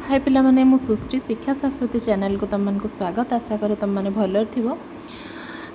हाय पिला माने मु सुश्री शिक्षा सरस्वती चैनल को तुम को स्वागत। आशा करे तुम मैंने भल थो।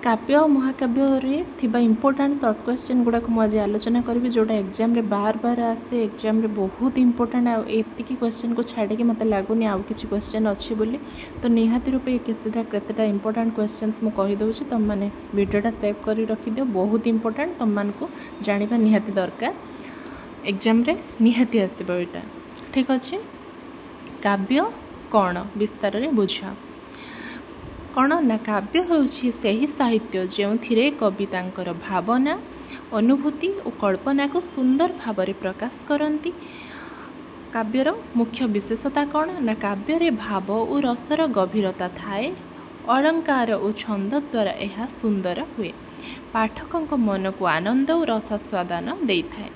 काव्य और महाकाव्य थिबा इंपोर्टेंट सर्ट क्वेश्चन गुड़ाक मुझे आलोचना करी जोटा एग्जाम रे बार बार आसे एग्जाम रे बहुत इंपोर्टेंट एतिकी क्वेश्चन को छाड़ी मत लगुनि आउ किसी क्वेश्चन अच्छी बोली तो निहाती रूपे सीधा केतेटा इंपोर्टेंट क्वेश्चन मु कहीदे तुम मैंने वीडियोटा सेव कर रखिद। बहुत इंपोर्टेंट तुम मानक जाना निहाती दरकार एग्जाम रे निहाती आसब यहाँ। ठीक अच्छे काव्य कौन विस्तार रे बुझा कौन ना काव्य होउछि सही साहित्य जो कवितांकर भावना अनुभूति और कल्पना को सुंदर भाव में प्रकाश करती। काव्यर मुख्य विशेषता कौन ना काव्य रे भाव और रसर गभीरता थाए। अलंकार और छंद द्वारा यह सुंदर हुए। पाठकों मन को आनंद और रसास्वादन देइथाए।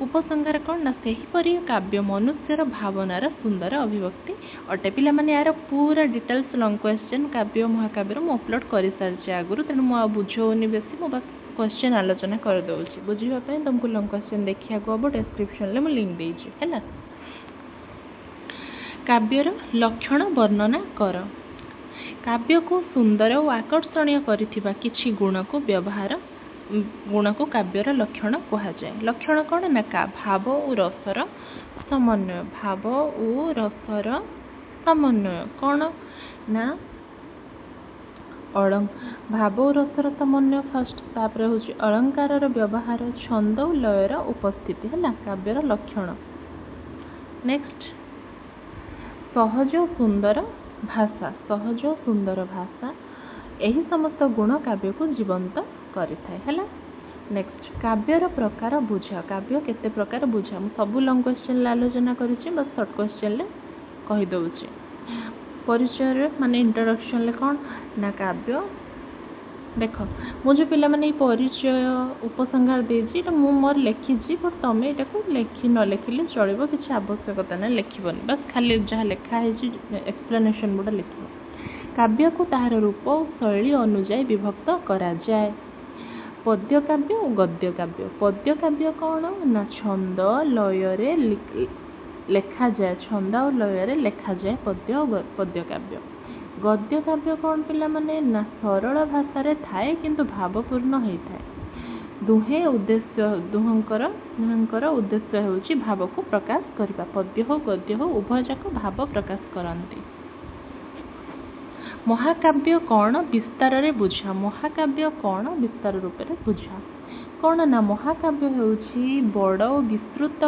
उपसंहार कौन ना सेहीपरि काव्य मनुष्यर भावनार सुंदर अभिव्यक्ति अटे। पिला माने यार पूरा डिटेल्स लॉन्ग क्वेश्चन काव्य महाकाव्य मु अपलोड कर सारी आगुरी तेणु मुझे बुझौनी बेसी मो बस क्वेश्चन आलोचना कर दूसरी बुझापी तुमको लॉन्ग क्वेश्चन देखा हम डिस्क्रिप्शन में लिंक देछि है। काव्यर लक्षण वर्णना कर। काव्य को सुंदर और आकर्षणीय करिथिबा किछि गुण को काव्यर लक्षण कहा जाए। लक्षण कौन ना भाव और रसर समन्वय। भाव और रसर समन्वय कौन ना भाव और रसर समन्वय फर्स्ट तापर हूँ अलंकार व्यवहार छंद और लयर उपस्थिति है काव्यर लक्षण। नेक्स्ट सहज सुंदर भाषा। सहज सुंदर भाषा यही समस्त गुण काव्य को जीवंत करिथाए है। नेक्स्ट काव्यर प्रकार बुझा। काव्य केते प्रकार बुझा मु सब लॉन्ग क्वेश्चन आलोचना करुच्ची बस शॉर्ट क्वेश्चन ले कही दउची। परिचय माने इंट्रोडक्शन ले कौन ना काव्य देख मुझे पिला माने परिचय उपसंहार देजी तो मु मोर लिखी बट तुम यहाँ को लिखि न लिखिले चलो किसी आवश्यकता ना लिखबनी बस खाली जहाँ लिखा है एक्सप्लेनेशन गुड़ा लिख। काव्य को तार रूप और शैली अनुजाई विभक्त करा जाए। पद्य काव्य और गद्य काव्य। पद्य काव्य कौन ना छंद लय लेखा जाए। छंद और लय लेखा जाए पद्य काव्य। गद्य काव्य कौन पिला माने ना सरल भाषा रे थाए किंतु भावपूर्ण होता है। दुहंकर उद्देश्य होची भाव को प्रकाश करबा। पद्य हो गद्य हो उभय जाक भाव प्रकाश करती। महाकाव्य कौन विस्तार रे बुझा। महाकाव्य कौन विस्तार रूप में बुझा कौन ना महाकाव्य होची बड़ और विस्तृत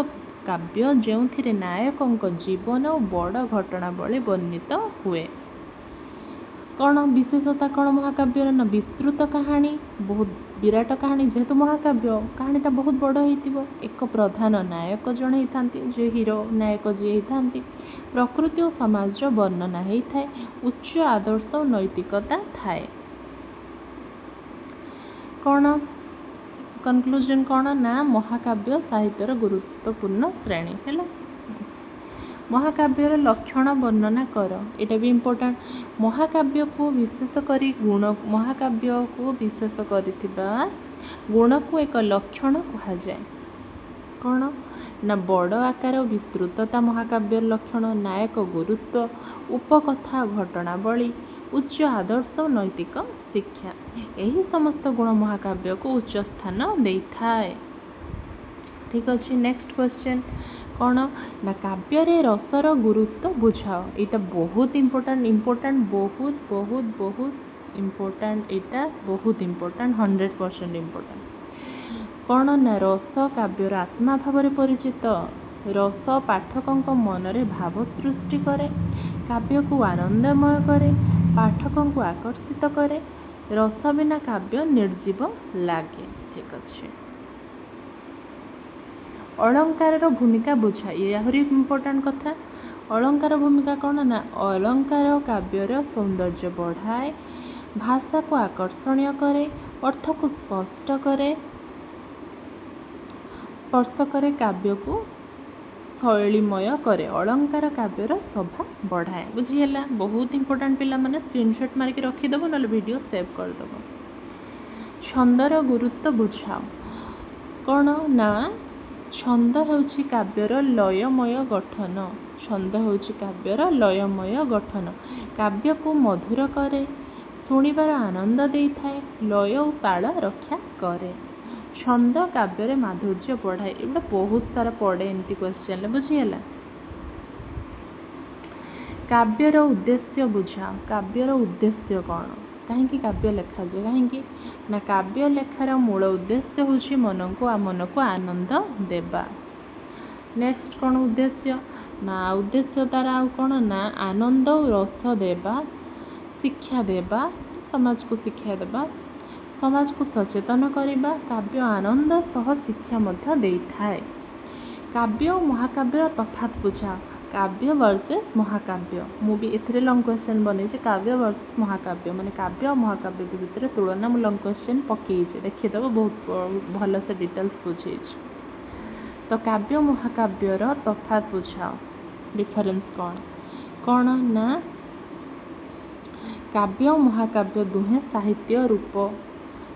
काव्य जो नायकों जीवन और बड़ घटनावली वर्णित हुए। कौन विशेषता कौन महाकाव्य ना विस्तृत कहानी बहुत विराट कहानी जेहेतु महाकाव्य कहानीटा बहुत बड़ हो एक प्रधान नायक जन होता जो हीरो नायक जी होता। प्रकृति और समाज वर्णना होता है। उच्च आदर्श और नैतिकता थाए। कौन कनक्लूजन कौन ना महाकाव्य साहित्यर गुरुत्वपूर्ण श्रेणी है। महाकाव्यर लक्षण वर्णना कर। यहाँ भी इम्पोर्टेंट महाकाव्य को विशेष करी गुण महाकाव्य को विशेष करिथिबा गुण को एक लक्षण कहा जाए। कौन ना बड़ आकार विस्तृतता महाकाव्य लक्षण। नायक गुरुत्व उपकथा घटनावली उच्च आदर्श और नैतिक शिक्षा यही समस्त गुण महाकाव्य को उच्च स्थान देइथाए। ठीक अच्छे नेक्स्ट क्वेश्चन कौन ना काव्य रे रसर गुरुत्व बुझाओ। यहाँ बहुत इम्पोर्टेंट बहुत बहुत बहुत इम्पोर्टेंट यहाँ बहुत इम्पोर्टेंट 100% इम्पोर्टेंट। कौन ना रस काव्यर आत्मा भाव परिचित। रस पाठकों मन रे भाव सृष्टि करे। काव्य को आनंदमय करे। पाठकों को आकर्षित करे। रस बिना काव्य निर्जीव लागे। ठीक अच्छे अलंकार भूमिका बुझा। यह इम्पोर्टेंट कथा। अलंकार भूमिका कौन ना अलंकार काव्यर सौंदर्य बढ़ाए। भाषा को आकर्षणीय करे। अर्थ को स्पष्ट करे स्पर्श करे। काव्य को शैलीमय करे। अलंकार काव्यर शोभा बढ़ाए। बुझीगला बहुत इंपोर्टेंट पिला माने स्क्रीनशॉट मारिक रखिदेव ना वीडियो सेव करदेव। छंदर गुरुत्व बुझाओ। कौन ना छंद ହେଉଛି କାବ୍ୟର ଲୟମୟ ଗଠନ। ଛନ୍ଦ ହେଉଛି କାବ୍ୟର ଲୟମୟ ଗଠନ। କାବ୍ୟକୁ ମଧୁର କରେ, ଶୁଣିବାର ଆନନ୍ଦ ଦେଇଥାଏ, ଲୟ ଓ ତାଳ ରକ୍ଷା କରେ। ଛନ୍ଦ କାବ୍ୟରେ ମାଧୁର୍ଯ୍ୟ ବଢ଼ାଏ। ଏଗୁଡ଼ା ବହୁତ ସାରା ପଡ଼େ ଏମିତି କ୍ୱେଶ୍ଚେନ୍ରେ, ବୁଝିଗଲା। କାବ୍ୟର ଉଦ୍ଦେଶ୍ୟ ବୁଝାଅ। କାବ୍ୟର ଉଦ୍ଦେଶ୍ୟ କ'ଣ? କାହିଁକି କାବ୍ୟ ଲେଖାଯାଏ? କାହିଁକି ନା କାବ୍ୟ ଲେଖାର ମୂଳ ଉଦ୍ଦେଶ୍ୟ ହେଉଛି ମନକୁ ଆନନ୍ଦ ଦେବା। ନେକ୍ସଟ କ'ଣ ଉଦ୍ଦେଶ୍ୟ? ନା ଉଦ୍ଦେଶ୍ୟ ତାର ଆଉ କ'ଣ ନା ଆନନ୍ଦ ଓ ରସ ଦେବା, ଶିକ୍ଷା ଦେବା, ସମାଜକୁ ଶିକ୍ଷା ଦେବା, ସମାଜକୁ ସଚେତନ କରିବା। କାବ୍ୟ ଆନନ୍ଦ ସହ ଶିକ୍ଷା ମଧ୍ୟ ଦେଇଥାଏ। କାବ୍ୟ ଓ ମହାକାବ୍ୟର ତଫାତ୍ ବୁଝାଅ। କାବ୍ୟ ଭର୍ସେସ୍ ମହାକାବ୍ୟ। ମୁଁ ବି ଏଥିରେ ଲଙ୍ଗ କ୍ୱେଶ୍ଚନ୍ ବନେଇଛି, କାବ୍ୟ ଭର୍ସେସ୍ ମହାକାବ୍ୟ, ମାନେ କାବ୍ୟ ଆଉ ମହାକାବ୍ୟ ଭିତରେ ତୁଳନା। ମୁଁ ଲଙ୍ଗ କ୍ୱେଶ୍ଚନ୍ ପକେଇଛି, ଦେଖିଦେବ, ବହୁତ ଭଲସେ ଡିଟେଲ୍ସ ବୁଝେଇଛି। ତ କାବ୍ୟ ମହାକାବ୍ୟର ତଫାତ୍ ବୁଝାଅ। ଡିଫରେନ୍ସ କ'ଣ ନା କାବ୍ୟ ଓ ମହାକାବ୍ୟ ଦୁହେଁ ସାହିତ୍ୟ ରୂପ।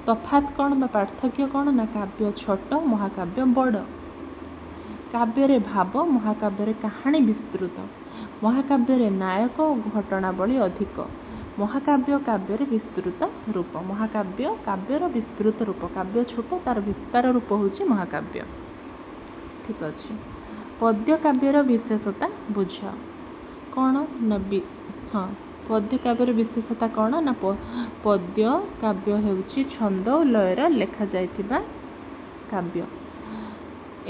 ତଫାତ୍ କ'ଣ ବା ପାର୍ଥକ୍ୟ କ'ଣ? ନା କାବ୍ୟ ଛୋଟ, ମହାକାବ୍ୟ ବଡ଼। କାବ୍ୟରେ ଭାବ, ମହାକାବ୍ୟରେ କାହାଣୀ ବିସ୍ତୃତ। ମହାକାବ୍ୟରେ ନାୟକ ଓ ଘଟଣାବଳୀ ଅଧିକ। ମହାକାବ୍ୟ କାବ୍ୟରେ ବିସ୍ତୃତ ରୂପ। ମହାକାବ୍ୟ କାବ୍ୟର ବିସ୍ତୃତ ରୂପ। କାବ୍ୟ ଛୋଟ, ତାର ବିସ୍ତାର ରୂପ ହେଉଛି ମହାକାବ୍ୟ। ଠିକ୍ ଅଛି। ପଦ୍ୟ କାବ୍ୟର ବିଶେଷତା ବୁଝାଅ। କ'ଣ ନା ପଦ୍ୟ କାବ୍ୟର ବିଶେଷତା କ'ଣ? ନା ପଦ୍ୟ କାବ୍ୟ ହେଉଛି ଛନ୍ଦ ଓ ଲୟର ଲେଖାଯାଇଥିବା କାବ୍ୟ।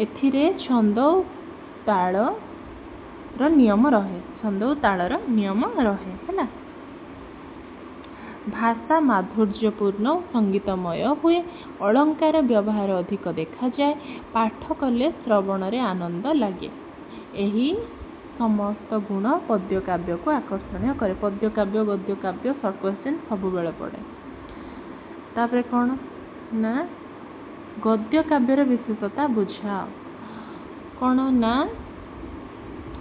ଏଥିରେ ଛନ୍ଦ ଓ ତାଳର ନିୟମ ରହେ। ହେଲା। ଭାଷା ମାଧୁର୍ଯ୍ୟପୂର୍ଣ୍ଣ ଓ ସଙ୍ଗୀତମୟ ହୁଏ। ଅଳଙ୍କାର ବ୍ୟବହାର ଅଧିକ ଦେଖାଯାଏ। ପାଠ କଲେ ଶ୍ରବଣରେ ଆନନ୍ଦ ଲାଗେ। ଏହି ସମସ୍ତ ଗୁଣ ପଦ୍ୟ କାବ୍ୟକୁ ଆକର୍ଷଣୀୟ କରେ। ପଦ୍ୟ କାବ୍ୟ, ଗଦ୍ୟ କାବ୍ୟ, ସର୍ଟ କ୍ୱେଶ୍ଚନ୍ ସବୁବେଳେ ପଡ଼େ। ତାପରେ କ'ଣ ନା ଗଦ୍ୟ କାବ୍ୟର ବିଶେଷତା ବୁଝାଅ। କ'ଣ ନା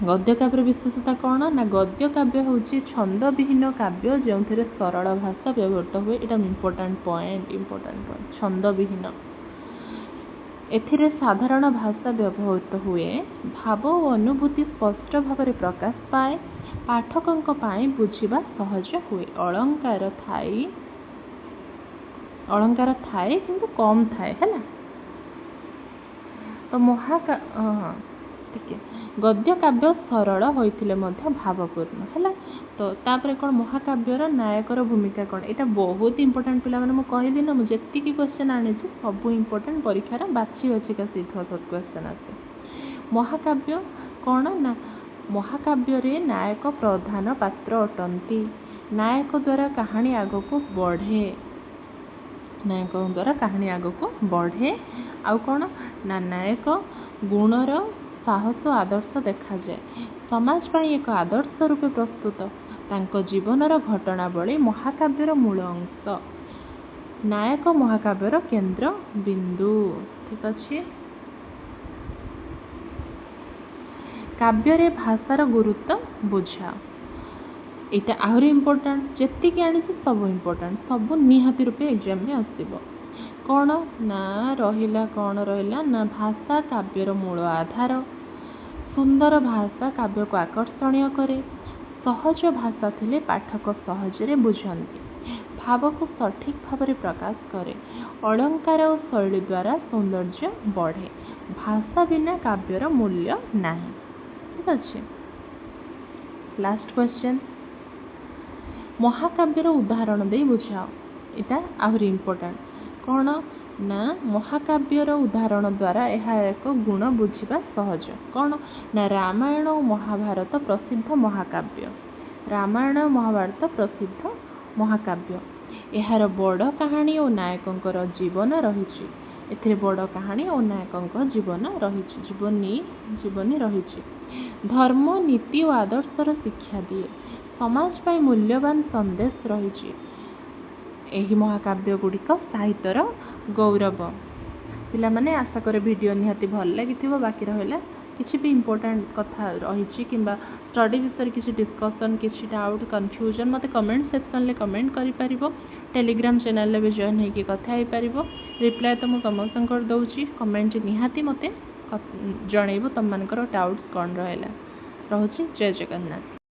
ଗଦ୍ୟ କାବ୍ୟର ବିଶେଷତା କ'ଣ? ନା ଗଦ୍ୟ କାବ୍ୟ ହେଉଛି ଛନ୍ଦବିହୀନ କାବ୍ୟ ଯେଉଁଥିରେ ସରଳ ଭାଷା ବ୍ୟବହୃତ ହୁଏ। ଏଇଟା ଇମ୍ପୋର୍ଟାଣ୍ଟ ପଏଣ୍ଟ। ଛନ୍ଦବିହୀନ। ଏଥିରେ ସାଧାରଣ ଭାଷା ବ୍ୟବହୃତ ହୁଏ। ଭାବ ଓ ଅନୁଭୂତି ସ୍ପଷ୍ଟ ଭାବରେ ପ୍ରକାଶ ପାଏ। ପାଠକଙ୍କ ପାଇଁ ବୁଝିବା ସହଜ ହୁଏ। ଅଳଙ୍କାର ଥାଏ କିନ୍ତୁ କମ୍ ଥାଏ। ହେଲା। ତ ଗଦ୍ୟ କାବ୍ୟ ସରଳ ହୋଇଥିଲେ ମଧ୍ୟ ଭାବପୂର୍ଣ୍ଣ। ହେଲା। ତ ତାପରେ କ'ଣ ମହାକାବ୍ୟର ନାୟକର ଭୂମିକା କ'ଣ? ଏଇଟା ବହୁତ ଇମ୍ପୋର୍ଟାଣ୍ଟ ପିଲାମାନେ। ମୁଁ କହିଲି ନା, ମୁଁ ଯେତିକି କ୍ୱେଶ୍ଚନ୍ ଆଣିଛି ସବୁ ଇମ୍ପୋର୍ଟାଣ୍ଟ। ପରୀକ୍ଷାର ବାଛି ସେଇଠୁ କ୍ୱେଶ୍ଚନ୍ ଆସେ। ମହାକାବ୍ୟ କ'ଣ ନା ମହାକାବ୍ୟରେ ନାୟକ ପ୍ରଧାନ ପାତ୍ର ଅଟନ୍ତି। ନାୟକ ଦ୍ୱାରା କାହାଣୀ ଆଗକୁ ବଢ଼େ। ଆଉ କ'ଣ ନା ନାୟକ ଗୁଣର ସାହସ ଆଦର୍ଶ ଦେଖାଯାଏ। ସମାଜ ପାଇଁ ଏକ ଆଦର୍ଶ ରୂପେ ପ୍ରସ୍ତୁତ। ତାଙ୍କ ଜୀବନର ଘଟଣାବଳୀ ମହାକାବ୍ୟର ମୂଳ ଅଂଶ। ନାୟକ ମହାକାବ୍ୟର କେନ୍ଦ୍ର ବିନ୍ଦୁ। ଠିକ୍ ଅଛି। କାବ୍ୟରେ ଭାଷାର ଗୁରୁତ୍ୱ ବୁଝାଅ। ଏଇଟା ଆହୁରି ଇମ୍ପୋର୍ଟାଣ୍ଟ। ଯେତିକି ଆଣିଛି ସବୁ ଇମ୍ପୋର୍ଟାଣ୍ଟ, ସବୁ ନିହାତି ରୂପେ ଏକ୍ଜାମ୍ରେ ଆସିବ। କ'ଣ ନା ରହିଲା ନା ଭାଷା କାବ୍ୟର ମୂଳ ଆଧାର। ସୁନ୍ଦର ଭାଷା କାବ୍ୟକୁ ଆକର୍ଷଣୀୟ କରେ। ସହଜ ଭାଷା ଥିଲେ ପାଠକ ସହଜରେ ବୁଝନ୍ତି। ଭାବକୁ ସଠିକ୍ ଭାବରେ ପ୍ରକାଶ କରେ। ଅଳଙ୍କାର ଓ ଶୈଳୀ ଦ୍ୱାରା ସୌନ୍ଦର୍ଯ୍ୟ ବଢ଼େ। ଭାଷା ବିନା କାବ୍ୟର ମୂଲ୍ୟ ନାହିଁ। ଠିକ୍ ଅଛି। Last question. ମହାକାବ୍ୟର ଉଦାହରଣ ଦେଇ ବୁଝାଅ। ଏଇଟା ଆହୁରି ଇମ୍ପୋର୍ଟାଣ୍ଟ। କ'ଣ ନା ମହାକାବ୍ୟର ଉଦାହରଣ ଦ୍ୱାରା ଏହା ଏକ ଗୁଣ ବୁଝିବା ସହଜ। କ'ଣ ନା ରାମାୟଣ ଓ ମହାଭାରତ ପ୍ରସିଦ୍ଧ ମହାକାବ୍ୟ। ଏହାର ବଡ଼ କାହାଣୀ ଓ ନାୟକଙ୍କର ଜୀବନ ରହିଛି। ଜୀବନୀ ରହିଛି। ଧର୍ମ, ନୀତି ଓ ଆଦର୍ଶର ଶିକ୍ଷା ଦିଏ। ସମାଜ ପାଇଁ ମୂଲ୍ୟବାନ ସନ୍ଦେଶ ରହିଛି। ଏହି ମହାକାବ୍ୟ ଗୁଡ଼ିକ ସାହିତ୍ୟର ଗୌରବ। ପିଲାମାନେ ଆଶା କରେ ଭିଡ଼ିଓ ନିହାତି ଭଲ ଲାଗିଥିବ। ବାକି ରହିଲା କିଛି ବି ଇମ୍ପୋର୍ଟାଣ୍ଟ କଥା ରହିଛି କିମ୍ବା ଷ୍ଟଡି ବିଷୟରେ କିଛି ଡିସ୍କସନ୍, କିଛି ଡାଉଟ୍, କନଫ୍ୟୁଜନ୍ ମୋତେ କମେଣ୍ଟ ସେକ୍ସନ୍ରେ କମେଣ୍ଟ କରିପାରିବ। ଟେଲିଗ୍ରାମ ଚ୍ୟାନେଲରେ ବି ଜଏନ୍ ହେଇକି କଥା ହେଇପାରିବ। ରିପ୍ଲାଏ ତ ମୁଁ ସମସ୍ତଙ୍କର ଦେଉଛି। କମେଣ୍ଟ ନିହାତି ମୋତେ ଜଣେଇବ ତୁମମାନଙ୍କର ଡାଉଟ୍ସ କ'ଣ ରହିଲା। ରହୁଛି। ଜୟ ଜଗନ୍ନାଥ।